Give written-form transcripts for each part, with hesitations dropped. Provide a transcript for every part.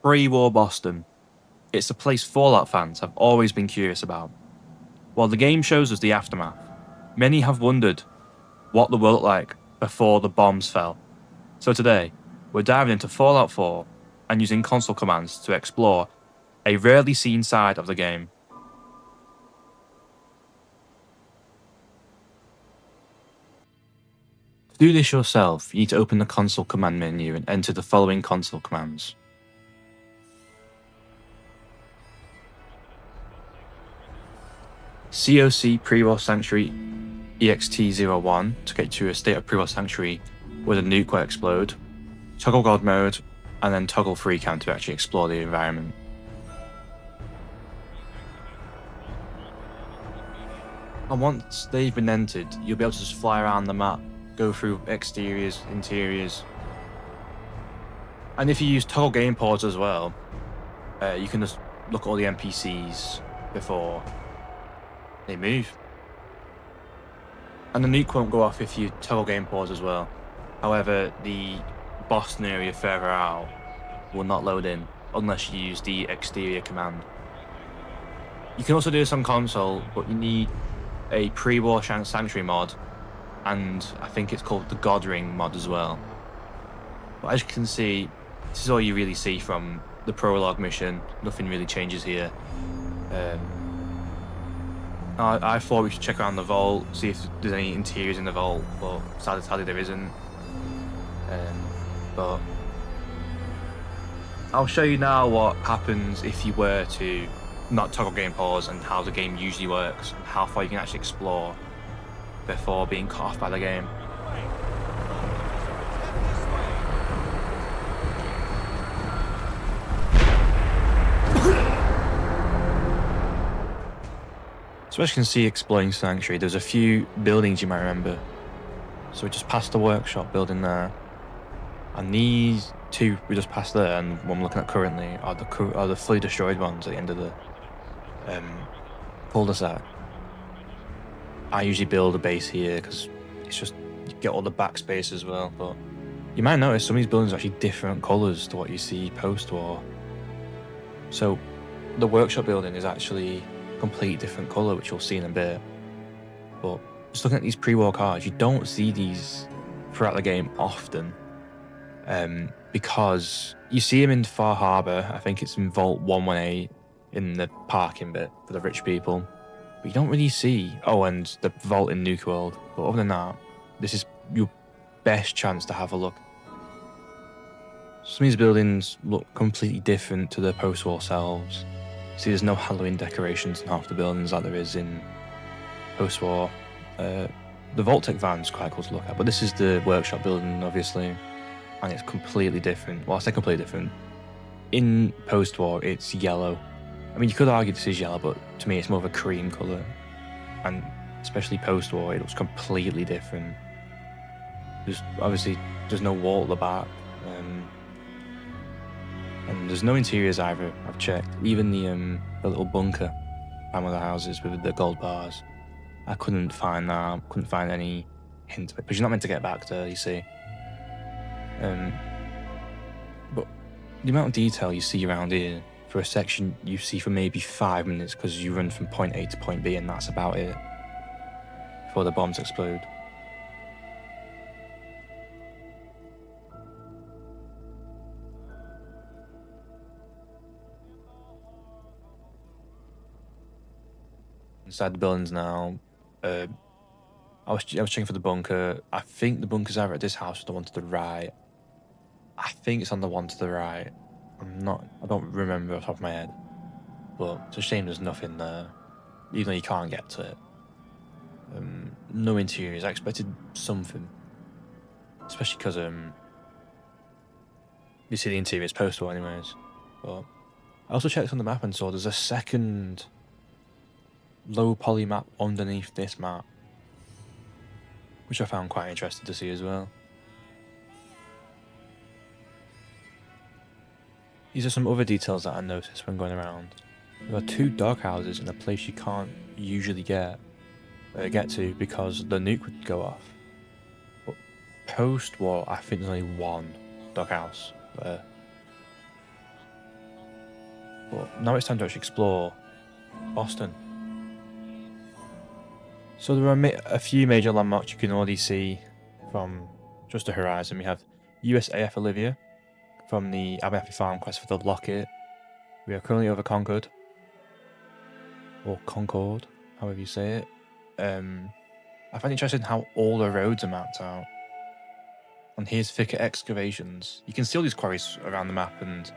Pre-war Boston. It's a place Fallout fans have always been curious about. While the game shows us the aftermath, many have wondered what the world looked like before the bombs fell. So today, we're diving into Fallout 4 and using console commands to explore a rarely seen side of the game. To do this yourself, you need to open the console command menu and enter the following console commands. COC Pre-War Sanctuary EXT-01 to get to a state of Pre-War Sanctuary where the nuke will explode, toggle God mode, and then toggle free cam to actually explore the environment. And once they've been entered, you'll be able to just fly around the map, go through exteriors, interiors. And if you use toggle game pause as well, you can just look at all the NPCs before they move. And the nuke won't go off if you toggle game pause as well. However, the Boston area further out will not load in unless you use the exterior command. You can also do this on console, but you need a pre-war sanctuary mod, and I think it's called the God Ring mod as well. But as you can see, this is all you really see from the prologue mission. Nothing really changes here. I thought we should check around the vault, see if there's any interiors in the vault, but sadly there isn't. But I'll show you now what happens if you were to not toggle game pause and how the game usually works and how far you can actually explore before being cut off by the game. So as you can see, exploring Sanctuary, there's a few buildings you might remember. So we just passed the workshop building there, and these two we just passed there, and what I'm looking at currently are the fully destroyed ones at the end of the cul-de-sac. I usually build a base here because it's just you get all the backspace as well. But you might notice some of these buildings are actually different colours to what you see post-war. So the workshop building is actually complete different colour, which you'll see in a bit. But just looking at these pre-war cars, you don't see these throughout the game often, because you see them in Far Harbour. I think it's in Vault 118 in the parking bit for the rich people, but you don't really see and the vault in Nuke World. But other than that, this is your best chance to have a look. Some of these buildings look completely different to the post-war selves. See, there's no Halloween decorations in half the buildings like there is in post-war. The Vault-Tec van's quite cool to look at, but this is the workshop building, obviously, and it's completely different. Well, I say completely different. In post-war, it's yellow. I mean, you could argue this is yellow, but to me, it's more of a cream colour. And especially post-war, it looks completely different. There's no wall at the back. And there's no interiors either, I've checked. Even the little bunker behind one of the houses with the gold bars, I couldn't find that. Couldn't find any hint of it. Because you're not meant to get back there, you see. But the amount of detail you see around here for a section you see for maybe 5 minutes because you run from point A to point B, and that's about it before the bombs explode. Inside the buildings now. I was checking for the bunker. I think the bunker's either at this house or the one to the right. I think it's on the one to the right. I don't remember off the top of my head. But it's a shame there's nothing there, even though you can't get to it. No interiors. I expected something, especially because you see the interiors post-war anyways. But I also checked on the map and saw there's a second low poly map underneath this map, which I found quite interesting to see as well. These are some other details that I noticed when going around. There are 2 doghouses in a place you can't usually get to because the nuke would go off. But post-war, I think there's only 1 doghouse there. But now it's time to actually explore Boston. So there are a few major landmarks you can already see from just the horizon. We have USAF Olivia from the Abernathy Farm quest for the Locket. We are currently over Concord, or Concord, however you say it. I find it interesting how all the roads are mapped out. And here's Thicket Excavations. You can see all these quarries around the map, and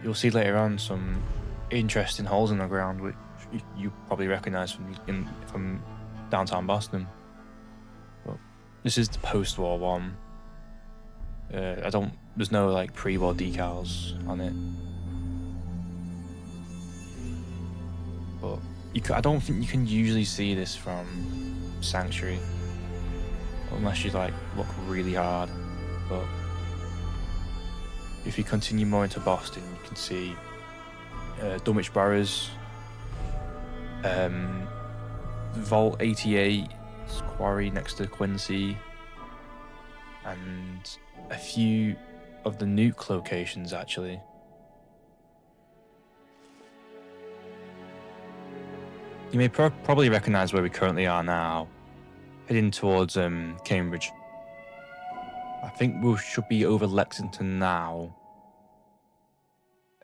you'll see later on some interesting holes in the ground, which you probably recognise from downtown Boston. But this is the post-war one. There's no like pre-war decals on it. But I don't think you can usually see this from Sanctuary, unless you like look really hard. But if you continue more into Boston, you can see Dunwich Burrows, Vault 88 quarry next to Quincy, and a few of the nuke locations actually. You may probably recognise where we currently are now, heading towards Cambridge. I think we should be over Lexington now.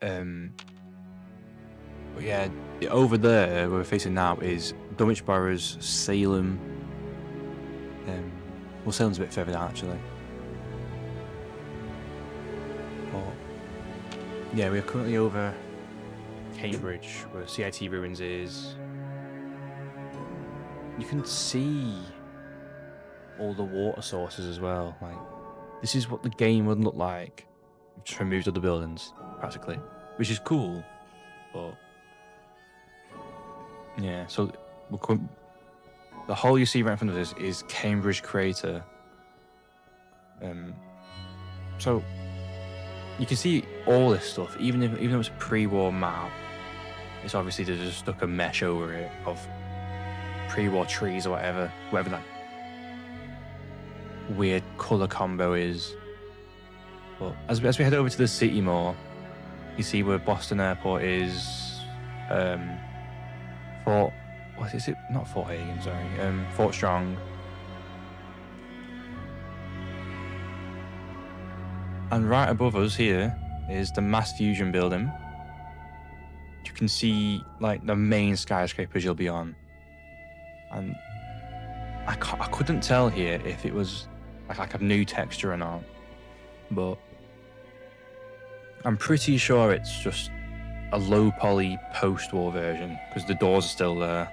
But yeah, over there where we're facing now is Dunwich Burrows, Salem. Well, Salem's a bit further down actually. But yeah, we are currently over Cambridge, where CIT Ruins is. You can see all the water sources as well. Like, this is what the game would look like if just removed other buildings, practically, which is cool. But yeah, so the hole you see right in front of us is Cambridge Crater. So you can see all this stuff, even though it's a pre-war map. It's obviously they just stuck a mesh over it of pre-war trees or whatever that weird colour combo is. But as we head over to the city more, you see where Boston Airport is. Fort, what is it? Not Fort Hagen, sorry. Fort Strong. And right above us here is the Mass Fusion building. You can see like the main skyscrapers you'll be on. And I couldn't tell here if it was like a new texture or not, but I'm pretty sure it's just a low poly post-war version, because the doors are still there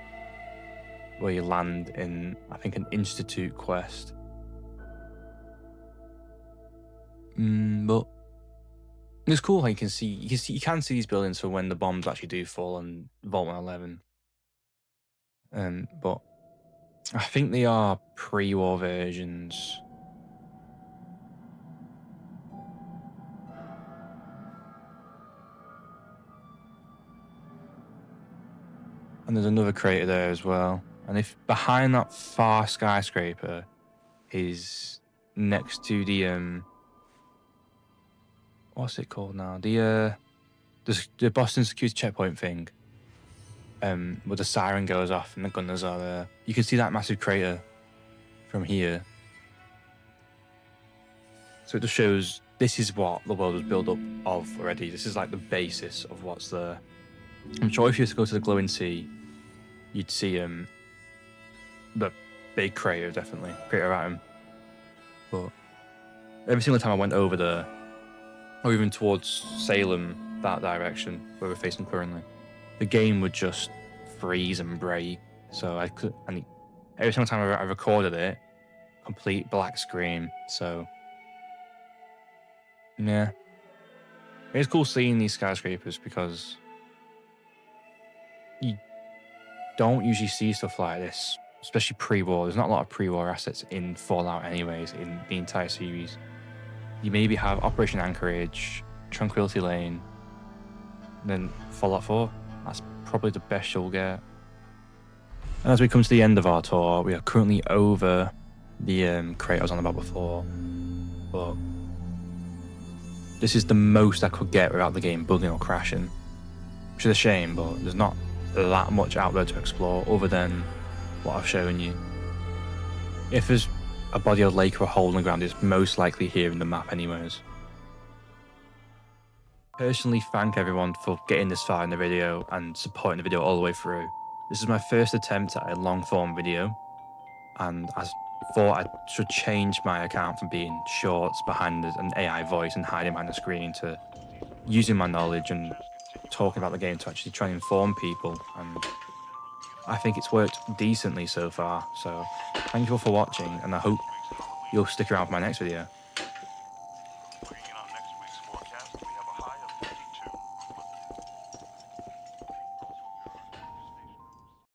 where you land in, I think, an Institute quest. But it's cool how you can see these buildings for when the bombs actually do fall on Vault 111. But I think they are pre-war versions. And there's another crater there as well. And if behind that far skyscraper is next to the what's it called now? The Boston security checkpoint thing. Where the siren goes off and the gunners are there. You can see that massive crater from here. So it just shows this is what the world was built up of already. This is like the basis of what's there. I'm sure if you were to go to the Glowing Sea, you'd see the big crater, definitely. Crater Atom. But every single time I went over there, or even towards Salem, that direction, where we're facing currently, the game would just freeze and break. So every single time I recorded it, complete black screen. So yeah, it's cool seeing these skyscrapers because you don't usually see stuff like this, especially pre-war. There's not a lot of pre-war assets in Fallout anyways, in the entire series. You maybe have Operation Anchorage, Tranquility Lane, and then Fallout 4. That's probably the best you'll get. And as we come to the end of our tour, we are currently over the crate I was on about before. But this is the most I could get without the game bugging or crashing. which is a shame, but there's not that much out there to explore other than what I've shown you. If there's a body or lake or a hole in the ground, it's most likely here in the map anyways. Personally, thank everyone for getting this far in the video and supporting the video all the way through. This is my first attempt at a long form video, and I thought I should change my account from being shorts behind an AI voice and hiding behind the screen to using my knowledge and talking about the game to actually try and inform people, and I think it's worked decently so far. So thank you all for watching, and I hope you'll stick around for my next video.